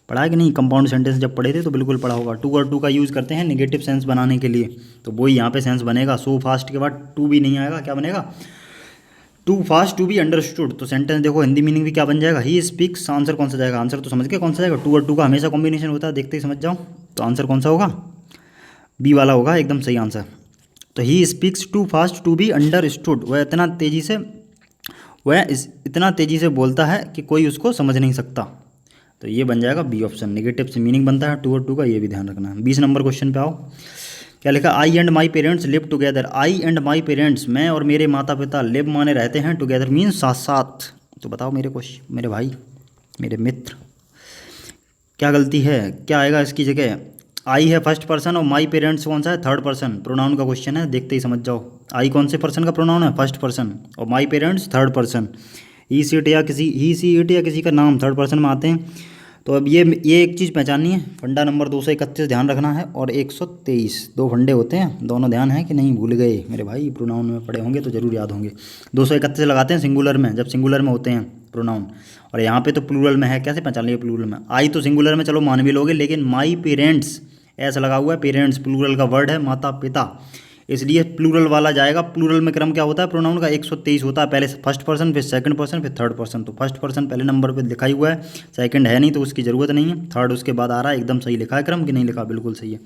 पढ़ा है कि नहीं, कंपाउंड सेंटेंस जब पढ़े थे तो बिल्कुल पढ़ा होगा। टू और टू का यूज़ करते हैं नेगेटिव सेंस बनाने के लिए, तो वही यहाँ पे सेंस बनेगा, सो फास्ट के बाद टू भी नहीं आएगा, क्या बनेगा, too fast to be understood, तो सेंटेंस देखो हिंदी मीनिंग भी क्या बन जाएगा, ही स्पीक्स, आंसर कौन सा जाएगा, आंसर तो समझ के कौन सा जाएगा, टू और टू का हमेशा कॉम्बिनेशन होता है, देखते ही समझ जाओ, तो आंसर कौन सा होगा, बी वाला होगा एकदम सही आंसर। तो he speaks too fast to be understood, वह इतना तेज़ी से, इतना तेज़ी से बोलता है कि कोई उसको समझ नहीं सकता, तो ये बन जाएगा बी ऑप्शन, नेगेटिव से मीनिंग बनता है टू और टू का, ये भी ध्यान रखना है। 20 नंबर क्वेश्चन पे आओ, क्या लिखा, I and my parents live together, I and my parents, मैं और मेरे माता पिता, लिव माने रहते हैं, टुगेदर मीन्स साथ साथ, तो बताओ मेरे क्वेश्चन, मेरे भाई, मेरे मित्र, क्या गलती है, क्या आएगा इसकी जगह, आई है फर्स्ट पर्सन और माई पेरेंट्स कौन सा है, थर्ड पर्सन, प्रोनाउन का क्वेश्चन है, देखते ही समझ जाओ, आई कौन से पर्सन का प्रोनाउन है, फर्स्ट पर्सन, और my parents third person, he see it या किसी, ही सी इट या किसी का नाम थर्ड पर्सन में आते हैं, तो अब ये एक चीज़ पहचाननी है, फंडा नंबर 231 ध्यान रखना है, और 123 दो फंडे होते हैं, दोनों ध्यान है कि नहीं, भूल गए मेरे भाई, प्रोनाउन में पढ़े होंगे तो जरूर याद होंगे। 231 लगाते हैं सिंगुलर में, जब सिंगुलर में होते हैं प्रोनाउन, और यहाँ पे तो प्लूरल में है, कैसे पहचान लिया प्लूरल में, आई तो सिंगुलर में चलो मान भी लोगे, लेकिन माई पेरेंट्स ऐसा लगा हुआ है, पेरेंट्स प्लूरल का वर्ड है, माता पिता, इसलिए प्लूरल वाला जाएगा। प्लूरल में क्रम क्या होता है प्रोनाउन का, 123 होता है, पहले फर्स्ट पर्सन, फिर सेकंड पर्सन, फिर थर्ड पर्सन, तो फर्स्ट पर्सन पहले नंबर पे लिखा ही हुआ है, सेकंड है नहीं तो उसकी ज़रूरत नहीं है, थर्ड उसके बाद आ रहा है, एकदम सही लिखा है क्रम कि नहीं लिखा, बिल्कुल सही है।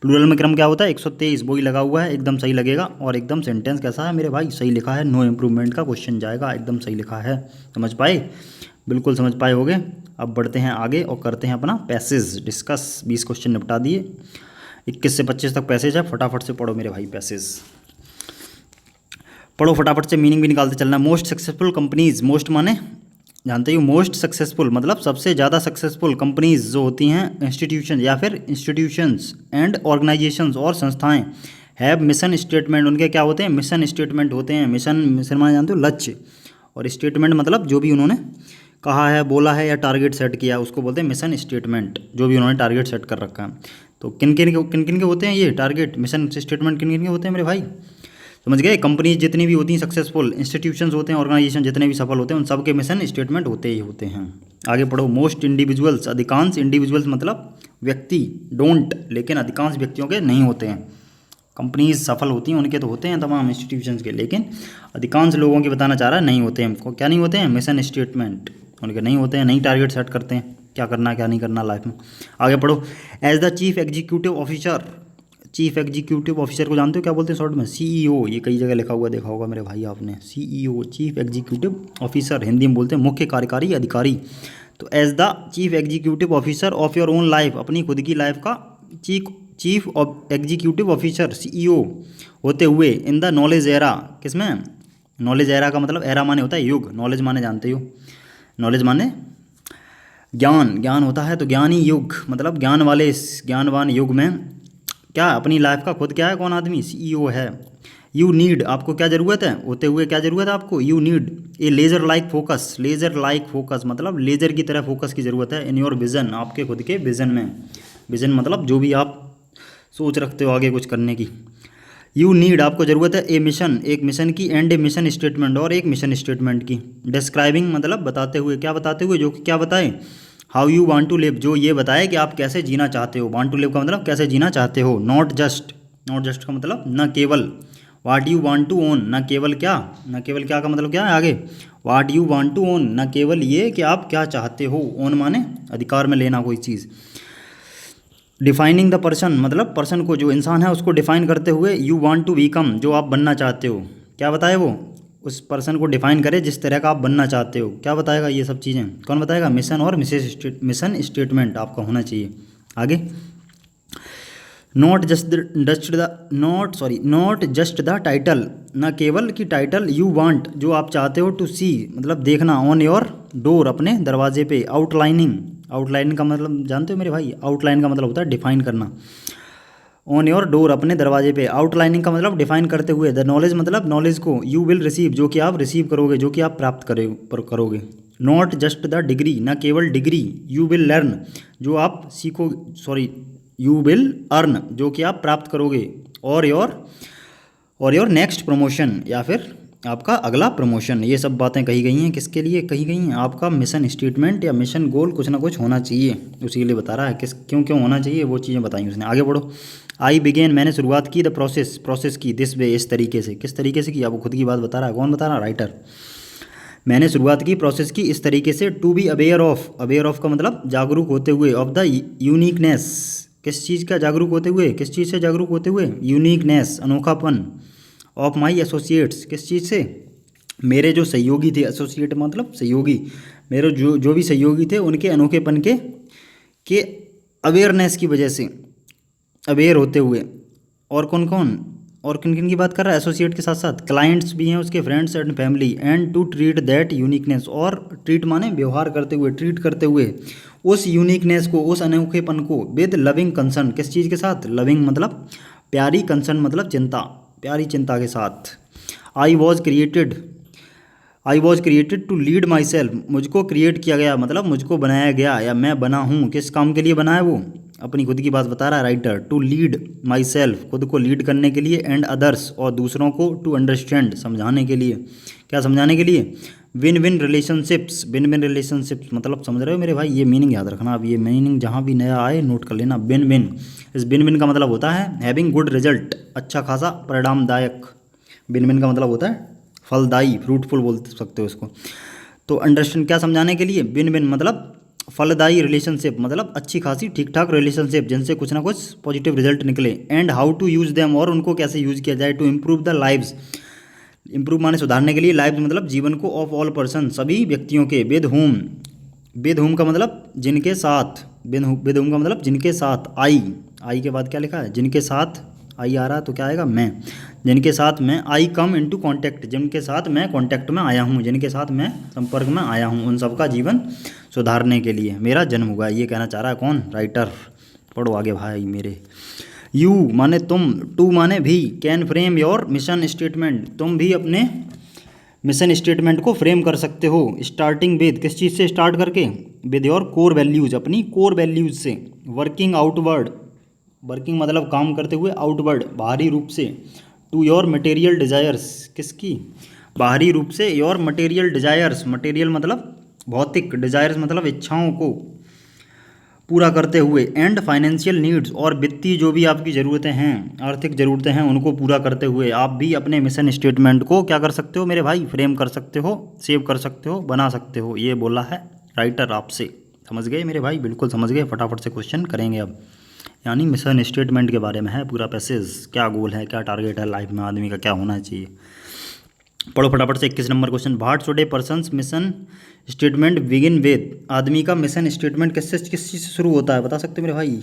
प्लूरल में क्रम क्या होता है, 123 वही लगा हुआ है, एकदम सही लगेगा, और एकदम सेंटेंस कैसा है मेरे भाई, सही लिखा है, नो इम्प्रूवमेंट का क्वेश्चन जाएगा, एकदम सही लिखा है, समझ पाए, बिल्कुल समझ पाए होगे। अब बढ़ते हैं आगे और करते हैं अपना पैसेज डिस्कस, 20 क्वेश्चन निपटा दिए, 21 से 25 तक पैसेज है, फटाफट से पढ़ो मेरे भाई पैसेज, पढ़ो फटाफट से, मीनिंग भी निकालते चलना। मोस्ट सक्सेसफुल कंपनीज, मोस्ट माने जानते ही हो, मोस्ट सक्सेसफुल मतलब सबसे ज़्यादा सक्सेसफुल कंपनीज जो होती हैं, इंस्टीट्यूशन या फिर इंस्टीट्यूशंस एंड ऑर्गेनाइजेशंस और संस्थाएं, हैव मिशन स्टेटमेंट, उनके क्या होते हैं, मिशन स्टेटमेंट होते हैं, मिशन माने जानते हो लक्ष्य, और स्टेटमेंट मतलब जो भी उन्होंने कहा है, बोला है या टारगेट सेट किया उसको बोलते हैं मिशन स्टेटमेंट, जो भी उन्होंने टारगेट सेट कर रखा है। तो किन किन के होते हैं ये टारगेट, मिशन स्टेटमेंट किन किन के होते हैं मेरे भाई, समझ गए। कंपनीज जितनी भी होती हैं सक्सेसफुल, इंस्टीट्यूशंस होते हैं, ऑर्गेनाइजेशन जितने भी सफल होते हैं, उन सब के मिशन स्टेटमेंट होते ही होते हैं। आगे पढ़ो, मोस्ट इंडिविजुअल्स, अधिकांश इंडिविजुअल्स मतलब व्यक्ति, डोंट लेकिन अधिकांश व्यक्तियों के नहीं होते हैं। कंपनीज सफल होती हैं उनके तो होते हैं तमाम इंस्टीट्यूशंस के, लेकिन अधिकांश लोगों की बताना चाह रहा है नहीं होते हैं, हमको क्या नहीं होते हैं, मिशन स्टेटमेंट उनके नहीं होते हैं, नहीं टारगेट सेट करते हैं क्या करना क्या नहीं करना लाइफ में। आगे पढ़ो, as the chief executive officer, chief executive officer को जानते हो क्या बोलते हैं शॉर्ट में? सीईओ। ये कई जगह लिखा हुआ देखा होगा मेरे भाई आपने, CEO chief executive officer, Hindi में बोलते हैं मुख्य कार्यकारी अधिकारी। तो as the chief executive officer of your own life, अपनी खुद की लाइफ का चीफ एग्जीक्यूटिव ऑफिसर सीईओ होते हुए इन द नॉलेज एरा, किसमें? नॉलेज एरा का मतलब एरा माने होता है युग, नॉलेज माने जानते हो, नॉलेज माने ज्ञान, ज्ञान होता है तो ज्ञानी युग मतलब ज्ञान वाले इस ज्ञानवान युग में क्या अपनी लाइफ का खुद क्या है, कौन आदमी? सीईओ है। यू नीड, आपको क्या ज़रूरत है होते हुए, क्या ज़रूरत है आपको? You need a laser like focus, laser like focus मतलब लेज़र की तरह फोकस की ज़रूरत है इन योर विज़न, आपके खुद के विज़न में। विज़न मतलब जो भी आप सोच रखते हो आगे कुछ करने की। यू नीड, आपको ज़रूरत है ए मिशन, एक मिशन की, एंड ए मिशन स्टेटमेंट, और एक मिशन स्टेटमेंट की। डिस्क्राइबिंग मतलब बताते हुए, क्या बताते हुए? जो कि क्या बताएं? How you want to live, जो ये बताए कि आप कैसे जीना चाहते हो। वांट टू लिव का मतलब कैसे जीना चाहते हो। नॉट जस्ट, नॉट जस्ट का मतलब न केवल। What you want to own, न केवल क्या, न केवल क्या का मतलब क्या है आगे? What you want to own, न केवल ये कि आप क्या चाहते हो। ओन माने अधिकार में लेना कोई चीज़। डिफाइनिंग द पर्सन मतलब पर्सन को, जो इंसान है उसको डिफाइन करते हुए। यू वांट टू बिकम, जो आप बनना चाहते हो। क्या बताए वो? उस पर्सन को डिफाइन करे जिस तरह का आप बनना चाहते हो। क्या बताएगा ये सब चीज़ें? कौन बताएगा? मिशन और मिशन स्टेटमेंट आपका होना चाहिए। आगे नॉट जस्ट द टाइटल, न केवल की टाइटल। यू वांट, जो आप चाहते हो। टू सी मतलब देखना। ऑन योर डोर, अपने दरवाजे पे। आउटलाइनिंग, आउटलाइन का मतलब जानते हो मेरे भाई? आउटलाइन का मतलब होता है डिफाइन करना। ऑन योर डोर, अपने दरवाजे पे। आउटलाइनिंग का मतलब डिफाइन करते हुए। द नॉलेज मतलब नॉलेज को। यू विल रिसीव, जो कि आप रिसीव करोगे, जो कि आप प्राप्त करोगे। नॉट जस्ट द डिग्री, न केवल डिग्री। यू विल लर्न, जो आप सीखो, सॉरी यू विल अर्न, जो कि आप प्राप्त करोगे। और योर नेक्स्ट प्रमोशन, या फिर आपका अगला प्रमोशन। ये सब बातें कही गई हैं, किसके लिए कही गई हैं? आपका मिशन स्टेटमेंट या मिशन गोल कुछ ना कुछ होना चाहिए, उसी के लिए बता रहा है क्यों होना चाहिए, वो चीज़ें बताई उसने। आगे बढ़ो। आई बिगेन, मैंने शुरुआत की। द प्रोसेस की। दिस वे, इस तरीके से। किस तरीके से की? आपको खुद की बात बता रहा है। कौन बता रहा है? राइटर। मैंने शुरुआत की प्रोसेस की इस तरीके से। To be aware of, aware of का मतलब जागरूक होते हुए। ऑफ द यूनिकनेस, किस चीज़ का जागरूक होते हुए? किस चीज़ से जागरूक होते हुए? यूनिकनेस, अनोखापन। ऑफ माई एसोसिएट्स, किस चीज़ से? मेरे जो सहयोगी थे, एसोसिएट मतलब सहयोगी, मेरे जो भी सहयोगी थे उनके अनोखेपन के अवेयरनेस की वजह से, अवेयर होते हुए। और कौन कौन, और किन किन की बात कर रहा है? एसोसिएट के साथ साथ क्लाइंट्स भी हैं उसके, friends and family. And to treat that uniqueness, और ट्रीट माने व्यवहार करते हुए, ट्रीट करते हुए उस यूनिकनेस को, उस अनोखेपन को। विद लविंग कंसर्न, किस चीज़ के साथ? लविंग मतलब प्यारी, कंसर्न मतलब चिंता, प्यारी चिंता के साथ। I was created to lead myself, मुझको क्रिएट किया गया मतलब मुझको बनाया गया, या मैं बना हूँ। किस काम के लिए बना है वो? अपनी खुद की बात बता रहा है writer. To lead myself, खुद को लीड करने के लिए। एंड अदर्स, और दूसरों को। टू अंडरस्टैंड, समझाने के लिए। क्या समझाने के लिए? Win win relationships, win win relationships मतलब समझ रहे हो मेरे भाई? ये मीनिंग याद रखना। अब ये मीनिंग जहाँ भी नया आए नोट कर लेना। विन विन, इस विन विन का मतलब होता है हैविंग गुड रिजल्ट, अच्छा खासा परिणामदायक। विन विन का मतलब होता है फलदायी, फ्रूटफुल बोल सकते हो इसको। तो अंडरस्टैंड क्या समझाने के लिए? विन विन मतलब फलदायी रिलेशनशिप मतलब अच्छी खासी ठीक ठाक रिलेशनशिप जिनसे कुछ ना कुछ पॉजिटिव रिजल्ट निकले। And how to use them, और उनको कैसे यूज़ किया जाए। To improve the lives, improve माने सुधारने के लिए। लाइव्स मतलब जीवन को। ऑफ ऑल पर्सन, सभी व्यक्तियों के। विद होम का मतलब जिनके साथ। विद होम का मतलब जिनके साथ। आई के बाद क्या लिखा है? जिनके साथ। आई आ रहा तो क्या आएगा? मैं। जिनके साथ मैं। आई कम इनटू कांटेक्ट, जिनके साथ मैं कांटेक्ट में आया हूँ, जिनके साथ मैं संपर्क में आया हूँ, उन सबका जीवन सुधारने के लिए मेरा जन्म हुआ। ये कहना चाह रहा है कौन? राइटर। पढ़ो आगे भाई मेरे। यू माने तुम, टू माने भी। Can frame your mission statement, तुम भी अपने मिशन स्टेटमेंट को फ्रेम कर सकते हो। स्टार्टिंग विद, किस चीज़ से स्टार्ट करके? विद योर कोर वैल्यूज़, अपनी कोर वैल्यूज़ से। वर्किंग आउटवर्ड, वर्किंग मतलब काम करते हुए। आउटवर्ड बाहरी रूप से। टू योर मटेरियल डिज़ायर्स, किसकी? बाहरी रूप से। योर मटेरियल डिज़ायर्स, मटेरियल मतलब भौतिक, डिज़ायर्स मतलब इच्छाओं को पूरा करते हुए। एंड फाइनेंशियल नीड्स, और वित्तीय जो भी आपकी ज़रूरतें हैं, आर्थिक ज़रूरतें हैं, उनको पूरा करते हुए आप भी अपने मिशन स्टेटमेंट को क्या कर सकते हो मेरे भाई? फ्रेम कर सकते हो, सेव कर सकते हो, बना सकते हो। ये बोला है राइटर आपसे। समझ गए मेरे भाई? बिल्कुल समझ गए। फटाफट से क्वेश्चन करेंगे अब। यानी मिशन स्टेटमेंट के बारे में है पूरा पैसेज, क्या गोल है, क्या टारगेट है लाइफ में, आदमी का क्या होना चाहिए। पढ़ो फटाफट से 21 number question. What should A persons mission statement begin with. आदमी का मिशन स्टेटमेंट किस चीज़ से शुरू होता है, बता सकते हो मेरे भाई।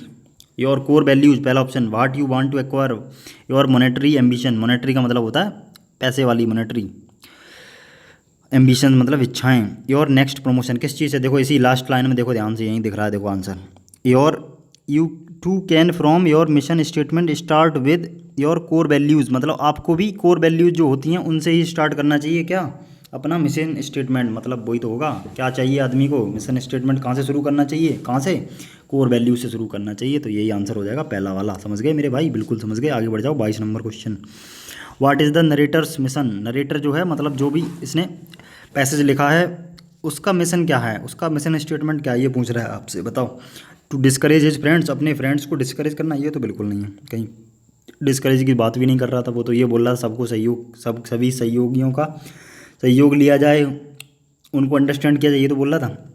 योर कोर वैल्यूज, पहला option. What you want to acquire. Your monetary ambition, monetary का मतलब होता है पैसे वाली मॉनेटरी, एम्बिशन मतलब इच्छाएं। योर नेक्स्ट प्रमोशन, किस चीज़ से, देखो इसी लास्ट लाइन में देखो ध्यान से, यहीं दिख रहा है देखो answer. Your you too can from your mission statement start with your core values, मतलब आपको भी कोर वैल्यूज़ जो होती हैं उनसे ही स्टार्ट करना चाहिए क्या, अपना मिशन स्टेटमेंट। मतलब वही तो होगा, क्या चाहिए आदमी को, मिशन स्टेटमेंट कहाँ से शुरू करना चाहिए, कहाँ से, कोर वैल्यू से शुरू करना चाहिए। तो यही आंसर हो जाएगा पहला वाला। समझ गए मेरे भाई, बिल्कुल समझ गए। आगे बढ़ जाओ 22 number question. What is the narrator's mission. Narrator जो है मतलब जो भी इसने पैसेज लिखा है उसका मिशन क्या है, उसका मिशन स्टेटमेंट क्या है, ये पूछ रहा है आपसे, बताओ। टू डिस्करेज हिज फ्रेंड्स, अपने फ्रेंड्स को डिस्करेज करना, ये तो बिल्कुल नहीं है, कहीं डिस्करेज की बात भी नहीं कर रहा था वो तो, ये बोल रहा था सबको सहयोग, सभी सहयोगियों का सहयोग लिया जाए, उनको अंडरस्टैंड किया जाए, ये तो बोल रहा था।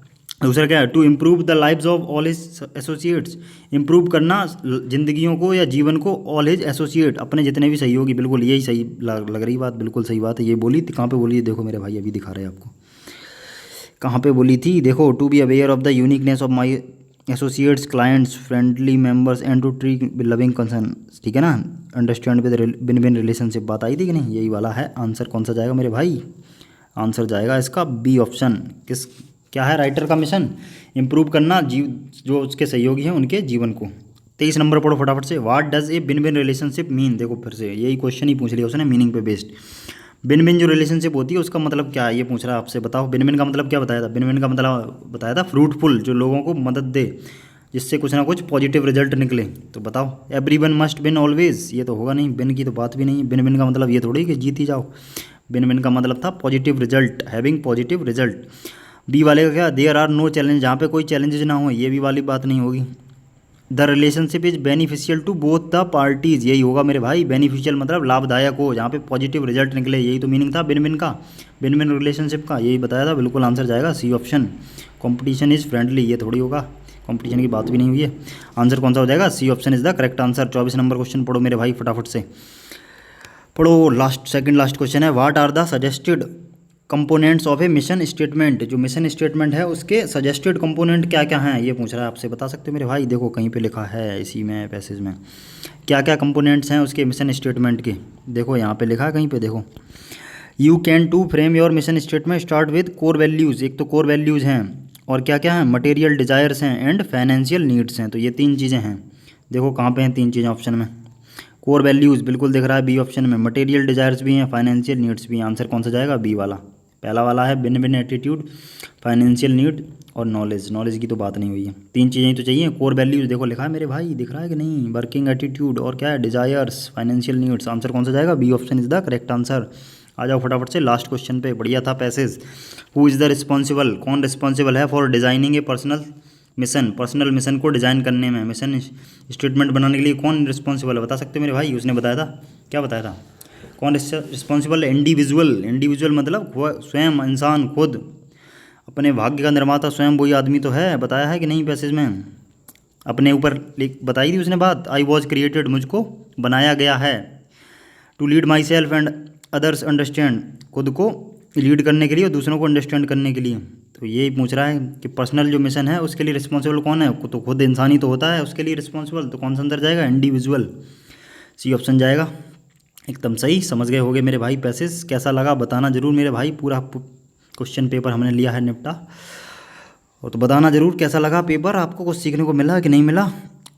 दूसरा क्या है, to improve the lives of all his associates, improve करना जिंदगियों को या जीवन को, ऑल हिज एसोसिएट, अपने जितने भी सहयोगी, बिल्कुल यही सही लग रही बात, बिल्कुल सही बात है। ये बोली थी कहाँ पे बोली है, देखो मेरे भाई अभी दिखा रहे हैं आपको कहाँ पे बोली थी, देखो। To be aware of the uniqueness of my associates clients friendly members and to treat with loving concern, ठीक है ना। Understand with win win relationship, बात आई थी कि नहीं, यही वाला है आंसर। कौन सा जाएगा मेरे भाई, आंसर जाएगा इसका बी ऑप्शन। किस क्या है राइटर का मिशन, इम्प्रूव करना जो उसके सहयोगी हैं उनके जीवन को। 23 नंबर पढ़ो फटाफट से। What does a win win relationship mean, देखो फिर से यही क्वेश्चन ही पूछ लिया उसने, मीनिंग पे बेस्ड। बिन बिन जो रिलेशनशिप होती है उसका मतलब क्या है, ये पूछ रहा है आपसे, बताओ। बिन बिन का मतलब क्या बताया था, बिन बिन का मतलब बताया था फ्रूटफुल, जो लोगों को मदद दे, जिससे कुछ ना कुछ पॉजिटिव रिजल्ट निकले। तो बताओ। Every one must been always, ये तो होगा नहीं, बिन की तो बात भी नहीं है। बिन बिन का मतलब ये थोड़ी कि जीत ही जाओ, बिन बिन का मतलब था positive result, having positive result. B वाले का क्या, देयर आर नो चैलेंज, जहाँ पे कोई चैलेंजेस ना हो, ये भी वाली बात नहीं होगी। The relationship is beneficial to both the parties, यही होगा मेरे भाई, बेनिफिशियल मतलब लाभदायक हो, जहाँ पे पॉजिटिव रिजल्ट निकले, यही तो मीनिंग था बिन बिन का, बिन बिन रिलेशनशिप का, यही बताया था। बिल्कुल आंसर जाएगा C option. Competition is friendly, ये थोड़ी होगा, कंपटीशन की बात भी नहीं हुई है। आंसर कौन सा हो जाएगा, C option is the correct answer. 24 number question पढ़ो मेरे भाई फटाफट से पढ़ो। सेकंड लास्ट क्वेश्चन है। What are the suggested components of a mission statement, जो मिशन स्टेटमेंट है उसके सजेस्टेड कंपोनेंट क्या क्या हैं, ये पूछ रहा है आपसे, बता सकते हो मेरे भाई। देखो कहीं पे लिखा है इसी में पैसेज में, क्या क्या कंपोनेंट्स हैं उसके मिशन स्टेटमेंट के, देखो यहाँ पे लिखा है कहीं पे, देखो। You can to frame your mission statement start with core values, एक तो कोर वैल्यूज़ हैं, और क्या क्या हैं, मटेरियल डिज़ायर्स हैं एंड फाइनेंशियल नीड्स हैं। तो ये तीन चीज़ें हैं, देखो कहाँ पे हैं तीन चीज़ें ऑप्शन में। कोर वैल्यूज़ बिल्कुल दिख रहा है बी ऑप्शन में, मटेरियल डिज़ायर्स भी हैं, फाइनेंशियल नीड्स भी हैं। आंसर कौन सा जाएगा, बी वाला। पहला वाला है बिन बिन एटीट्यूड, फाइनेंशियल नीड और नॉलेज, नॉलेज की तो बात नहीं हुई है, तीन चीज़ें ही तो चाहिए। कोर वैल्यूज़ देखो लिखा है मेरे भाई, दिख रहा है कि नहीं, वर्किंग एटीट्यूड और क्या है, डिज़ायर्स, फाइनेंशियल नीड्स। आंसर कौन सा जाएगा, B option is the correct answer. आ जाओ फटाफट से लास्ट क्वेश्चन पे, बढ़िया था passage. Who is the responsible, कौन रिस्पॉन्सिबल है for designing a personal mission, personal mission को डिज़ाइन करने में, मिशन स्टेटमेंट बनाने के लिए कौन रिस्पॉन्सिबल है, बता सकते हो मेरे भाई। उसने बताया था, क्या बताया था, कौन रिस्पॉन्सिबल है, इंडिविजुअल। इंडिविजुअल मतलब स्वयं, इंसान खुद, अपने भाग्य का निर्माता स्वयं वही आदमी तो है, बताया है कि नहीं पैसेज में, अपने ऊपर बताई थी उसने बात। आई वॉज क्रिएटेड, मुझको बनाया गया है। To lead myself and others understand, खुद को लीड करने के लिए और दूसरों को अंडरस्टैंड करने के लिए। तो यही पूछ रहा है कि पर्सनल जो मिशन है उसके लिए रिस्पॉन्सिबल कौन है, तो खुद इंसान ही तो होता है उसके लिए रिस्पॉन्सिबल, तो कौन सा अंदर जाएगा, इंडिविजुअल, सी ऑप्शन जाएगा। एकदम सही, समझ गए होगे मेरे भाई पैसेज। कैसा लगा बताना ज़रूर मेरे भाई, पूरा क्वेश्चन पेपर हमने लिया है निपटा, और तो बताना ज़रूर कैसा लगा पेपर, आपको कुछ सीखने को मिला कि नहीं मिला।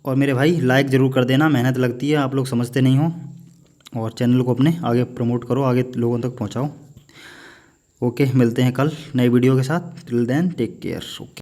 और मेरे भाई लाइक ज़रूर कर देना, मेहनत लगती है, आप लोग समझते नहीं हो, और चैनल को अपने आगे प्रमोट करो, आगे लोगों तक पहुँचाओ। ओके, मिलते हैं कल नए वीडियो के साथ, till then take care. Okay.